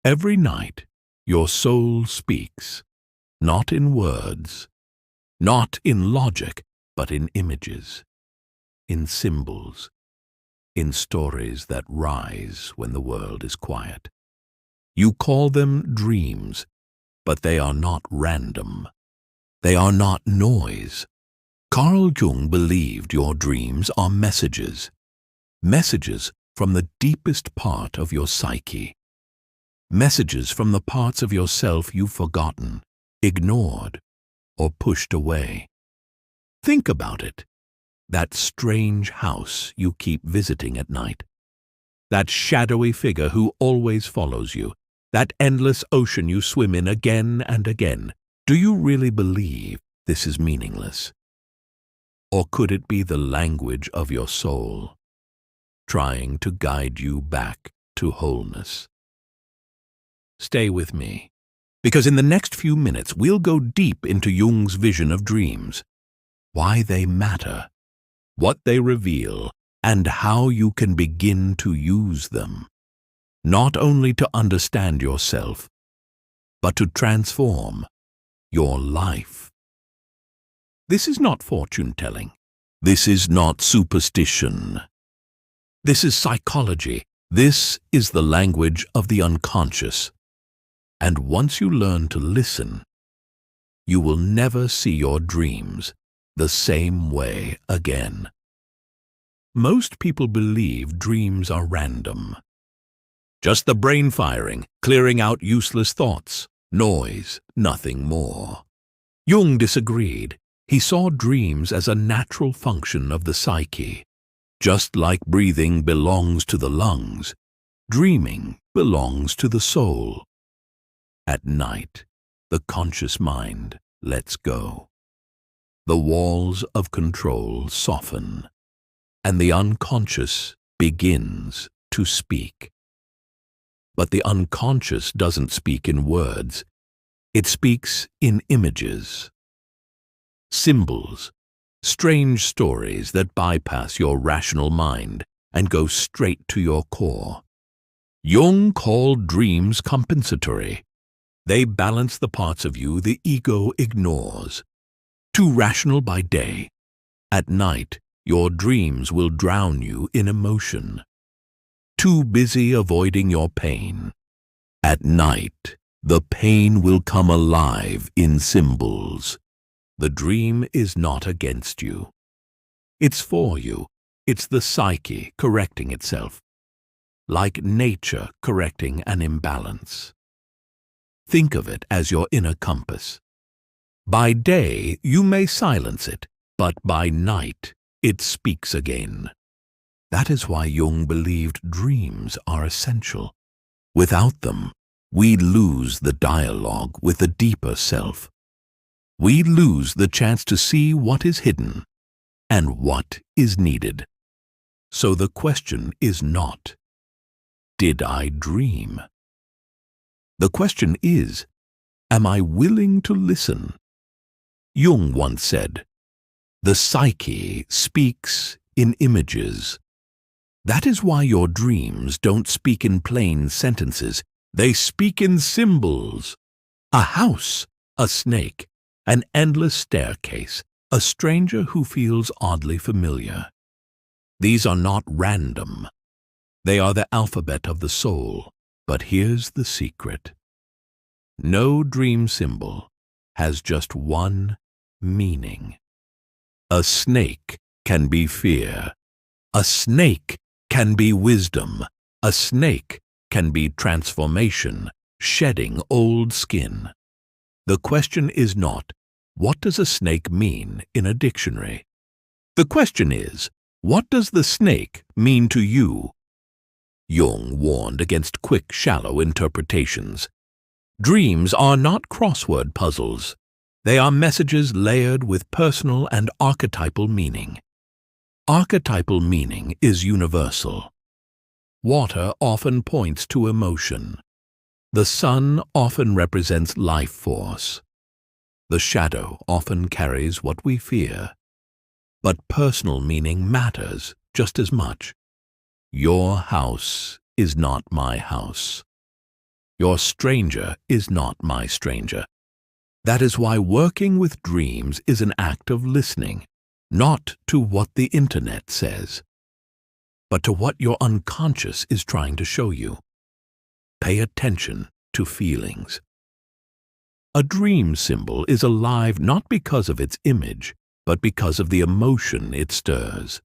Every night, your soul speaks, not in words, not in logic, but in images, in symbols, in stories that rise when the world is quiet. You call them dreams, but they are not random. They are not noise. Carl Jung believed your dreams are messages, messages from the deepest part of your psyche, messages from the parts of yourself you've forgotten, ignored, or pushed away. Think about it. That strange house you keep visiting at night, that shadowy figure who always follows you, that endless ocean you swim in again and again. Do you really believe this is meaningless? Or could it be the language of your soul, trying to guide you back to wholeness? Stay with me, because in the next few minutes we'll go deep into Jung's vision of dreams, why they matter, what they reveal, and how you can begin to use them, not only to understand yourself, but to transform your life. This is not fortune-telling. This is not superstition. This is psychology. This is the language of the unconscious. And once you learn to listen, you will never see your dreams the same way again. Most people believe dreams are random. Just the brain firing, clearing out useless thoughts, noise, nothing more. Jung disagreed. He saw dreams as a natural function of the psyche. Just like breathing belongs to the lungs, dreaming belongs to the soul. At night, the conscious mind lets go. The walls of control soften, and the unconscious begins to speak. But the unconscious doesn't speak in words. It speaks in images, symbols, strange stories that bypass your rational mind and go straight to your core. Jung called dreams compensatory. They balance the parts of you the ego ignores. Too rational by day, at night your dreams will drown you in emotion. Too busy avoiding your pain, at night the pain will come alive in symbols. The dream is not against you. It's for you. It's the psyche correcting itself, like nature correcting an imbalance. Think of it as your inner compass. By day, you may silence it, but by night, it speaks again. That is why Jung believed dreams are essential. Without them, we lose the dialogue with the deeper self. We lose the chance to see what is hidden and what is needed. So the question is not, did I dream? The question is, am I willing to listen? Jung once said, the psyche speaks in images. That is why your dreams don't speak in plain sentences. They speak in symbols. A house, a snake, an endless staircase, a stranger who feels oddly familiar. These are not random. They are the alphabet of the soul. But here's the secret. No dream symbol has just one meaning. A snake can be fear. A snake can be wisdom. A snake can be transformation, shedding old skin. The question is not, what does a snake mean in a dictionary? The question is, what does the snake mean to you? Jung warned against quick, shallow interpretations. Dreams are not crossword puzzles. They are messages layered with personal and archetypal meaning. Archetypal meaning is universal. Water often points to emotion. The sun often represents life force. The shadow often carries what we fear. But personal meaning matters just as much. Your house is not my house. Your stranger is not my stranger. That is why working with dreams is an act of listening, not to what the internet says, but to what your unconscious is trying to show you. Pay attention to feelings. A dream symbol is alive not because of its image, but because of the emotion it stirs.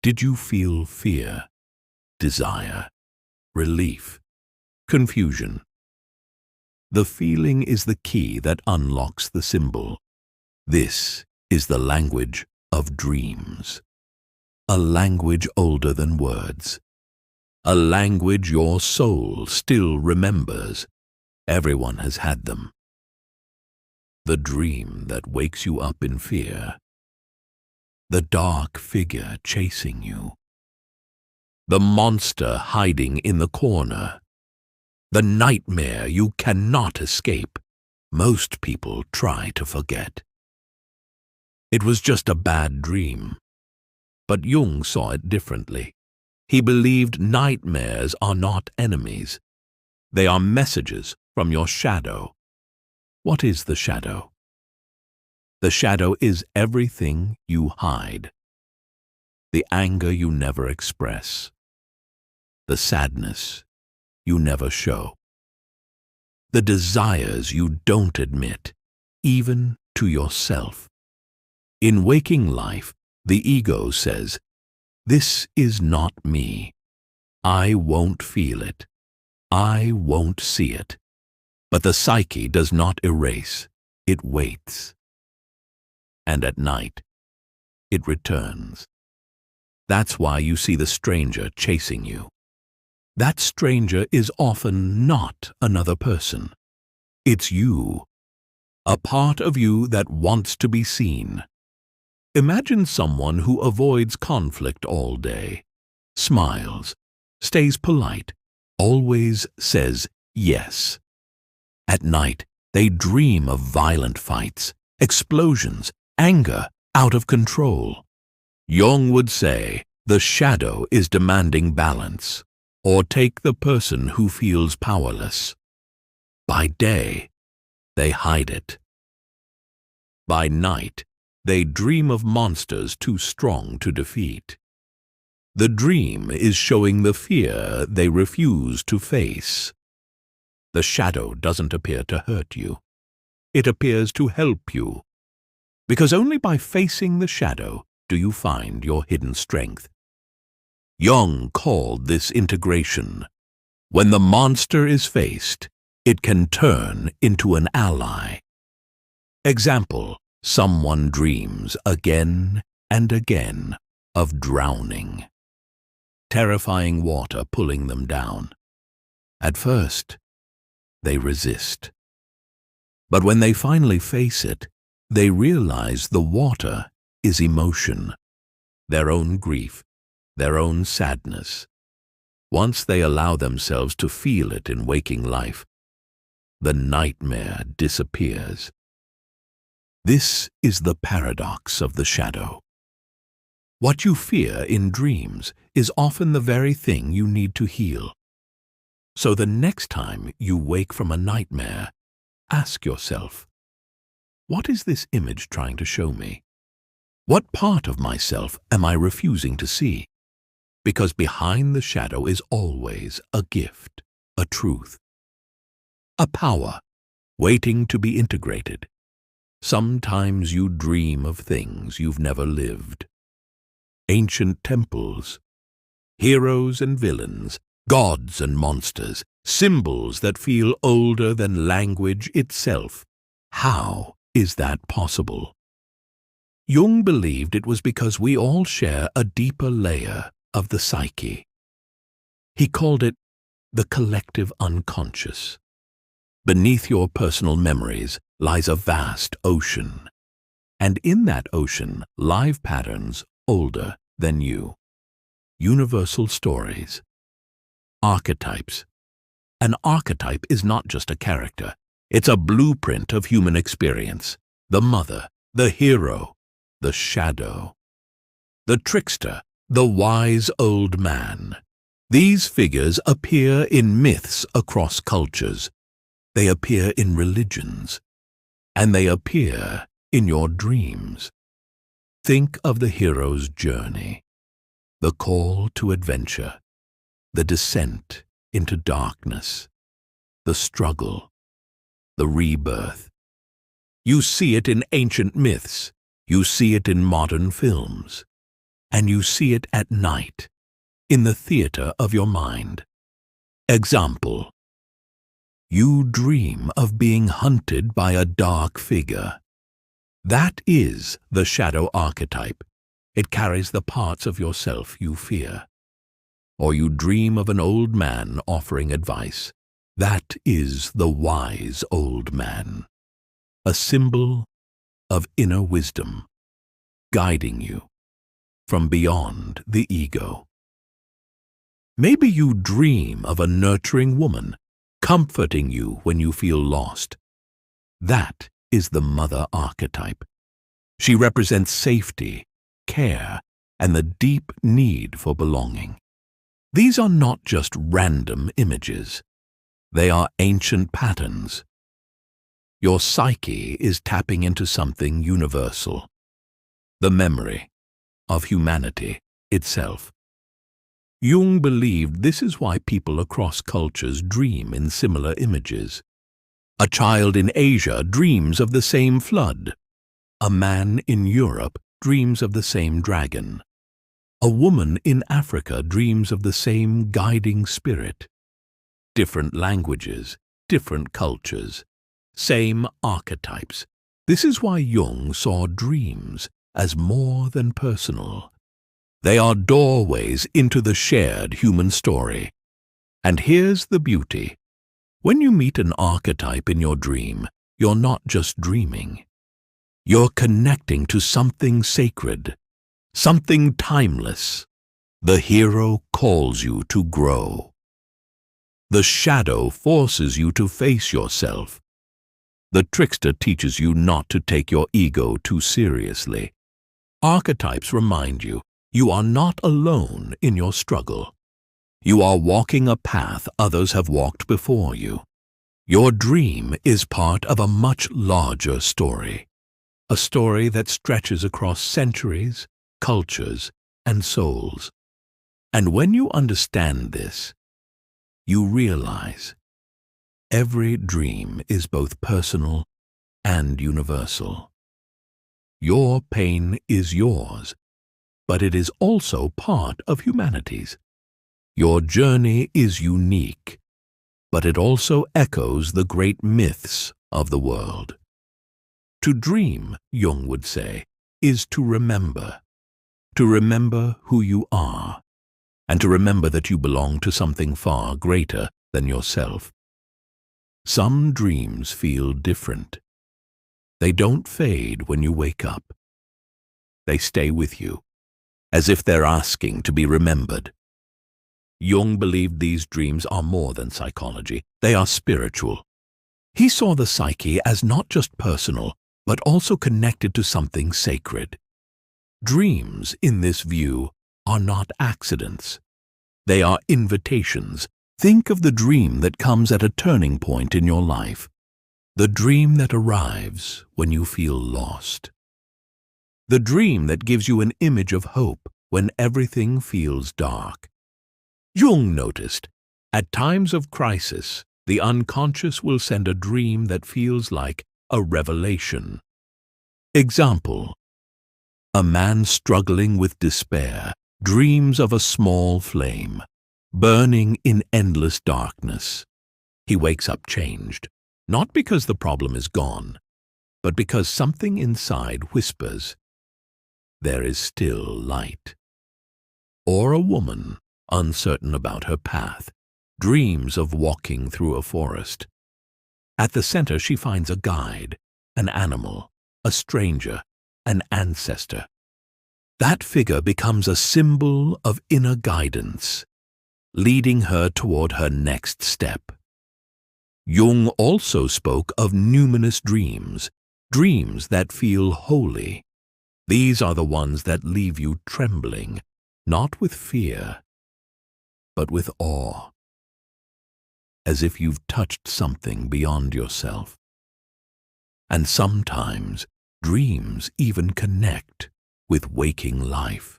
Did you feel fear, desire, relief, confusion? The feeling is the key that unlocks the symbol. This is the language of dreams. A language older than words. A language your soul still remembers. Everyone has had them. The dream that wakes you up in fear. The dark figure chasing you. The monster hiding in the corner. The nightmare you cannot escape. Most people try to forget. It was just a bad dream. But Jung saw it differently. He believed nightmares are not enemies. They are messages from your shadow. What is the shadow? The shadow is everything you hide. The anger you never express. The sadness you never show. The desires you don't admit, even to yourself. In waking life, the ego says, "This is not me. I won't feel it. I won't see it." But the psyche does not erase. It waits. And at night, it returns. That's why you see the stranger chasing you. That stranger is often not another person. It's you, a part of you that wants to be seen. Imagine someone who avoids conflict all day, smiles, stays polite, always says yes. At night, they dream of violent fights, explosions, anger out of control. Jung would say, the shadow is demanding balance. Or take the person who feels powerless. By day, they hide it. By night, they dream of monsters too strong to defeat. The dream is showing the fear they refuse to face. The shadow doesn't appear to hurt you. It appears to help you. Because only by facing the shadow do you find your hidden strength. Jung called this integration. When the monster is faced, it can turn into an ally. Example, someone dreams again and again of drowning. Terrifying water pulling them down. At first, they resist. But when they finally face it, they realize the water is emotion, their own grief, their own sadness. Once they allow themselves to feel it in waking life, the nightmare disappears. This is the paradox of the shadow. What you fear in dreams is often the very thing you need to heal. So the next time you wake from a nightmare, ask yourself, what is this image trying to show me? What part of myself am I refusing to see? Because behind the shadow is always a gift, a truth, a power waiting to be integrated. Sometimes you dream of things you've never lived. Ancient temples, heroes and villains, gods and monsters, symbols that feel older than language itself. How is that possible? Jung believed it was because we all share a deeper layer of the psyche. He called it the collective unconscious. Beneath your personal memories lies a vast ocean, and in that ocean live patterns older than you. Universal stories. Archetypes. An archetype is not just a character. It's a blueprint of human experience. The mother, the hero, the shadow, the trickster, the wise old man. These figures appear in myths across cultures. They appear in religions. And they appear in your dreams. Think of the hero's journey, the call to adventure, the descent into darkness, the struggle, the rebirth. You see it in ancient myths, you see it in modern films, and you see it at night, in the theater of your mind. Example: you dream of being hunted by a dark figure. That is the shadow archetype. It carries the parts of yourself you fear. Or you dream of an old man offering advice. That is the wise old man, a symbol of inner wisdom, guiding you from beyond the ego. Maybe you dream of a nurturing woman, comforting you when you feel lost. That is the mother archetype. She represents safety, care, and the deep need for belonging. These are not just random images. They are ancient patterns. Your psyche is tapping into something universal, the memory of humanity itself. Jung believed this is why people across cultures dream in similar images. A child in Asia dreams of the same flood. A man in Europe dreams of the same dragon. A woman in Africa dreams of the same guiding spirit. Different languages, different cultures, same archetypes. This is why Jung saw dreams as more than personal. They are doorways into the shared human story. And here's the beauty. When you meet an archetype in your dream, you're not just dreaming. You're connecting to something sacred, something timeless. The hero calls you to grow. The shadow forces you to face yourself. The trickster teaches you not to take your ego too seriously. Archetypes remind you you are not alone in your struggle. You are walking a path others have walked before you. Your dream is part of a much larger story, a story that stretches across centuries, cultures, and souls. And when you understand this, you realize every dream is both personal and universal. Your pain is yours, but it is also part of humanity's. Your journey is unique, but it also echoes the great myths of the world. To dream, Jung would say, is to remember who you are, and to remember that you belong to something far greater than yourself. Some dreams feel different. They don't fade when you wake up. They stay with you, as if they're asking to be remembered. Jung believed these dreams are more than psychology. They are spiritual. He saw the psyche as not just personal, but also connected to something sacred. Dreams, in this view, are not accidents. They are invitations. Think of the dream that comes at a turning point in your life. The dream that arrives when you feel lost. The dream that gives you an image of hope when everything feels dark. Jung noticed, at times of crisis, the unconscious will send a dream that feels like a revelation. Example: a man struggling with despair dreams of a small flame, burning in endless darkness. He wakes up changed, not because the problem is gone, but because something inside whispers, there is still light. Or a woman, uncertain about her path, dreams of walking through a forest. At the center she finds a guide, an animal, a stranger, an ancestor. That figure becomes a symbol of inner guidance, leading her toward her next step. Jung also spoke of numinous dreams, dreams that feel holy. These are the ones that leave you trembling, not with fear, but with awe, as if you've touched something beyond yourself. And sometimes dreams even connect with waking life.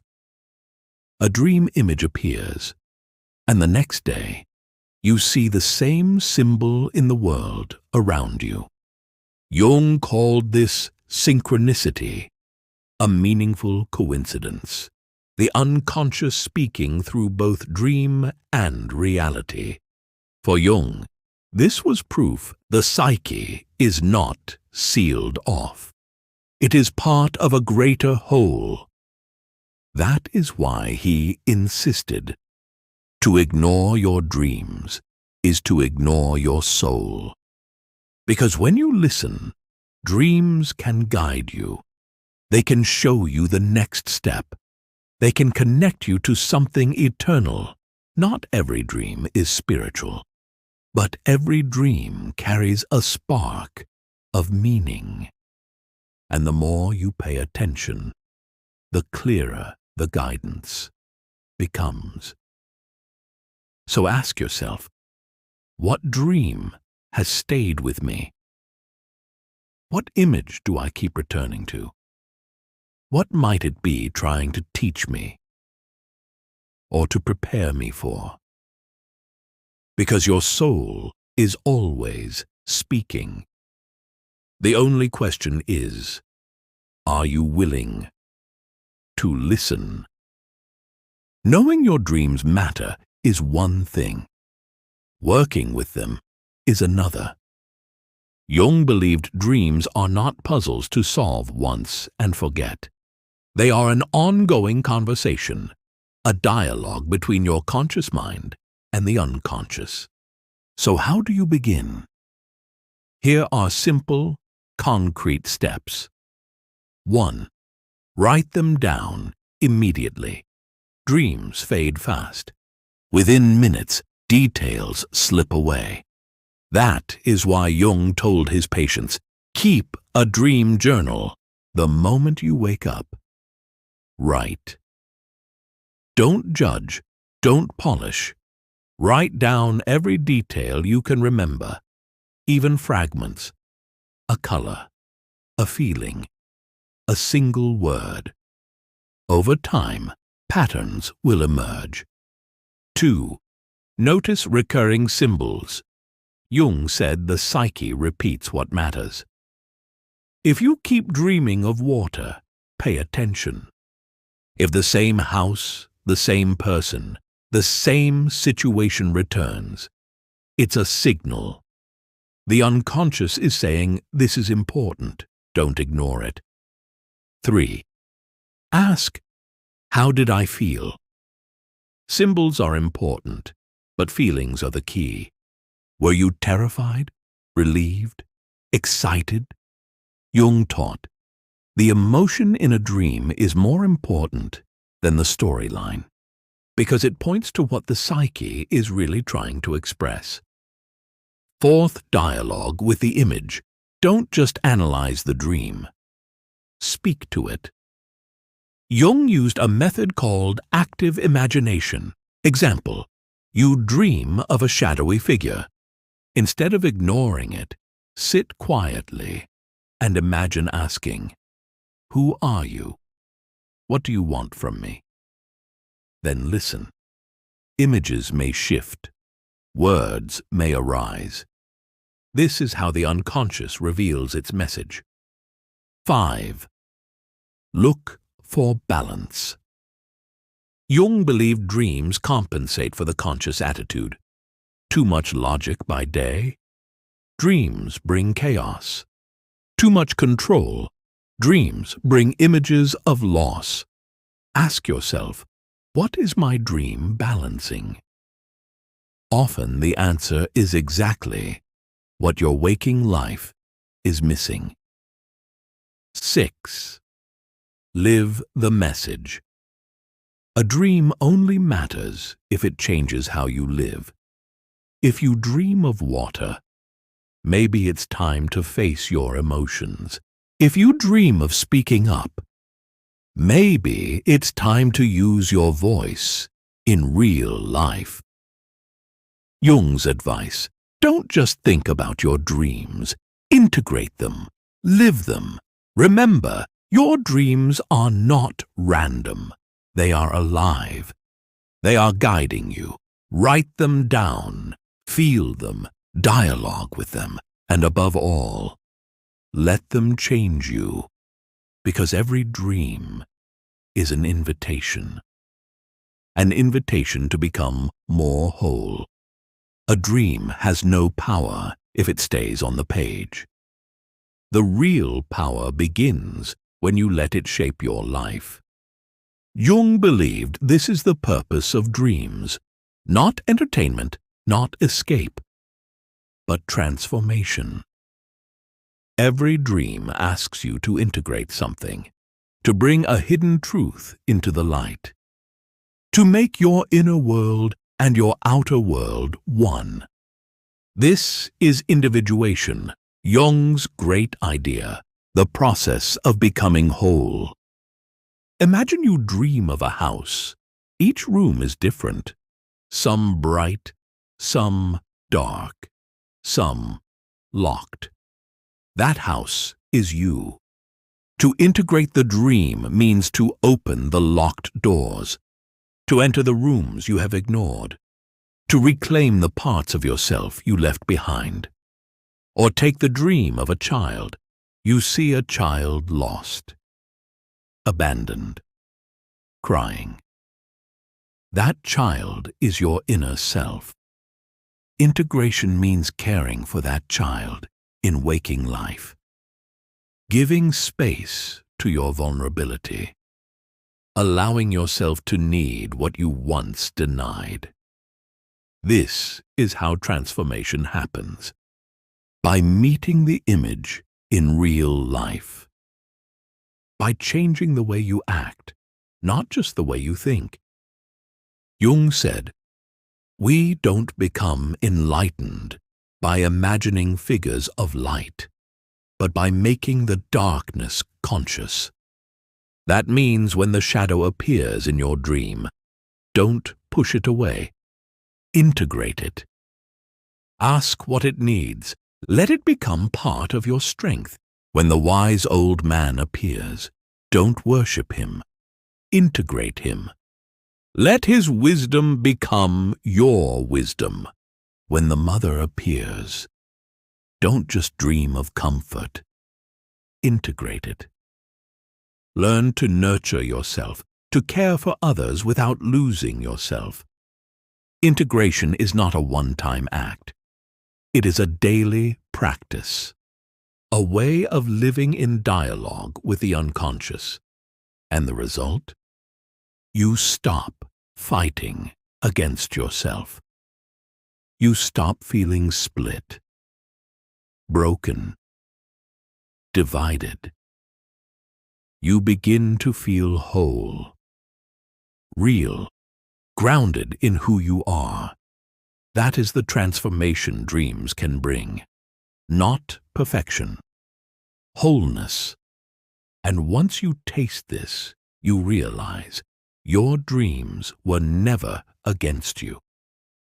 A dream image appears, and the next day you see the same symbol in the world around you. Jung called this synchronicity, a meaningful coincidence, the unconscious speaking through both dream and reality. For Jung, this was proof the psyche is not sealed off. It is part of a greater whole. That is why he insisted, to ignore your dreams is to ignore your soul. Because when you listen, dreams can guide you. They can show you the next step. They can connect you to something eternal. Not every dream is spiritual, but every dream carries a spark of meaning. And the more you pay attention, the clearer the guidance becomes. So ask yourself, what dream has stayed with me? What image do I keep returning to? What might it be trying to teach me or to prepare me for? Because your soul is always speaking. The only question is, are you willing to listen? Knowing your dreams matter is one thing. Working with them is another. Jung believed dreams are not puzzles to solve once and forget. They are an ongoing conversation, a dialogue between your conscious mind and the unconscious. So how do you begin? Here are simple, concrete steps. 1. Write them down immediately. Dreams fade fast. Within minutes, details slip away. That is why Jung told his patients, keep a dream journal the moment you wake up. Write. Don't judge, don't polish. Write down every detail you can remember, even fragments, a color, a feeling, a single word. Over time, patterns will emerge. 2. Notice recurring symbols. Jung said the psyche repeats what matters. If you keep dreaming of water, pay attention. If the same house, the same person, the same situation returns, it's a signal. The unconscious is saying, this is important, don't ignore it. 3. Ask, how did I feel? Symbols are important, but feelings are the key. Were you terrified, relieved, excited? Jung taught, the emotion in a dream is more important than the storyline, because it points to what the psyche is really trying to express. 4th, dialogue with the image. Don't just analyze the dream. Speak to it. Jung used a method called active imagination. Example, you dream of a shadowy figure. Instead of ignoring it, sit quietly and imagine asking, who are you? What do you want from me? Then listen. Images may shift. Words may arise. This is how the unconscious reveals its message. 5. Look for balance. Jung believed dreams compensate for the conscious attitude. Too much logic by day. Dreams bring chaos. Too much control. Dreams bring images of loss. Ask yourself, what is my dream balancing? Often the answer is exactly what your waking life is missing. 6. Live the message. A dream only matters if it changes how you live. If you dream of water, maybe it's time to face your emotions. If you dream of speaking up, maybe it's time to use your voice in real life. Jung's advice: don't just think about your dreams. Integrate them. Live them. Remember, your dreams are not random. They are alive. They are guiding you. Write them down. Feel them. Dialogue with them. And above all, let them change you. Because every dream is an invitation. An invitation to become more whole. A dream has no power if it stays on the page. The real power begins when you let it shape your life. Jung believed this is the purpose of dreams, not entertainment, not escape, but transformation. Every dream asks you to integrate something, to bring a hidden truth into the light, to make your inner world and your outer world one. This is individuation, Jung's great idea, the process of becoming whole. Imagine you dream of a house. Each room is different. Some bright, some dark, some locked. That house is you. To integrate the dream means to open the locked doors, to enter the rooms you have ignored, to reclaim the parts of yourself you left behind. Or take the dream of a child. You see a child lost, abandoned, crying. That child is your inner self. Integration means caring for that child in waking life, giving space to your vulnerability, allowing yourself to need what you once denied. This is how transformation happens, by meeting the image in real life, by changing the way you act, not just the way you think. Jung said, "We don't become enlightened by imagining figures of light, but by making the darkness conscious." That means when the shadow appears in your dream, don't push it away. Integrate it. Ask what it needs. Let it become part of your strength. When the wise old man appears, don't worship him. Integrate him. Let his wisdom become your wisdom. When the mother appears, don't just dream of comfort. Integrate it. Learn to nurture yourself, to care for others without losing yourself. Integration is not a one-time act. It is a daily practice, a way of living in dialogue with the unconscious. And the result? You stop fighting against yourself. You stop feeling split, broken, divided. You begin to feel whole, real, grounded in who you are. That is the transformation dreams can bring. Not perfection, wholeness. And once you taste this, you realize your dreams were never against you.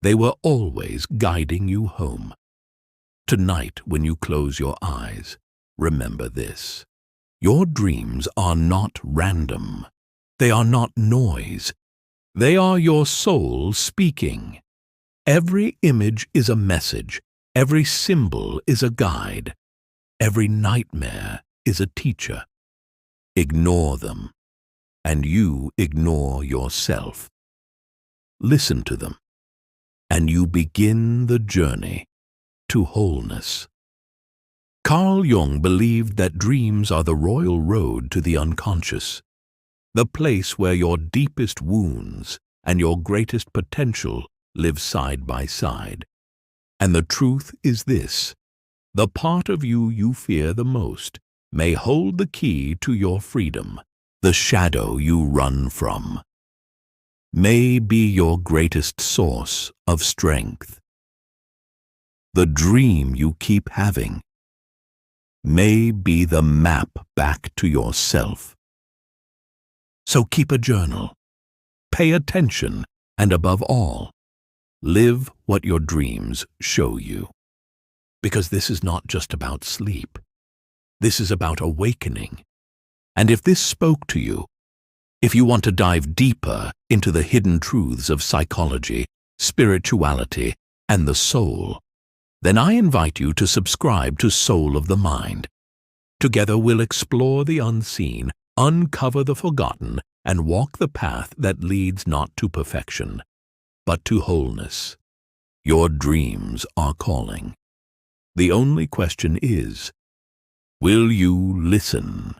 They were always guiding you home. Tonight, when you close your eyes, remember this. Your dreams are not random. They are not noise. They are your soul speaking. Every image is a message. Every symbol is a guide. Every nightmare is a teacher. Ignore them, and you ignore yourself. Listen to them, and you begin the journey to wholeness. Carl Jung believed that dreams are the royal road to the unconscious, the place where your deepest wounds and your greatest potential live side by side. And the truth is this: the part of you you fear the most may hold the key to your freedom. The shadow you run from may be your greatest source of strength. The dream you keep having may be the map back to yourself. So keep a journal, pay attention, and above all, Live what your dreams show you. Because this is not just about sleep. This is about awakening. And if this spoke to you, if you want to dive deeper into the hidden truths of psychology, spirituality, and the soul, then I invite you to subscribe to Soul of the Mind. Together we'll explore the unseen, uncover the forgotten, and walk the path that leads not to perfection, but to wholeness. Your dreams are calling. The only question is, will you listen?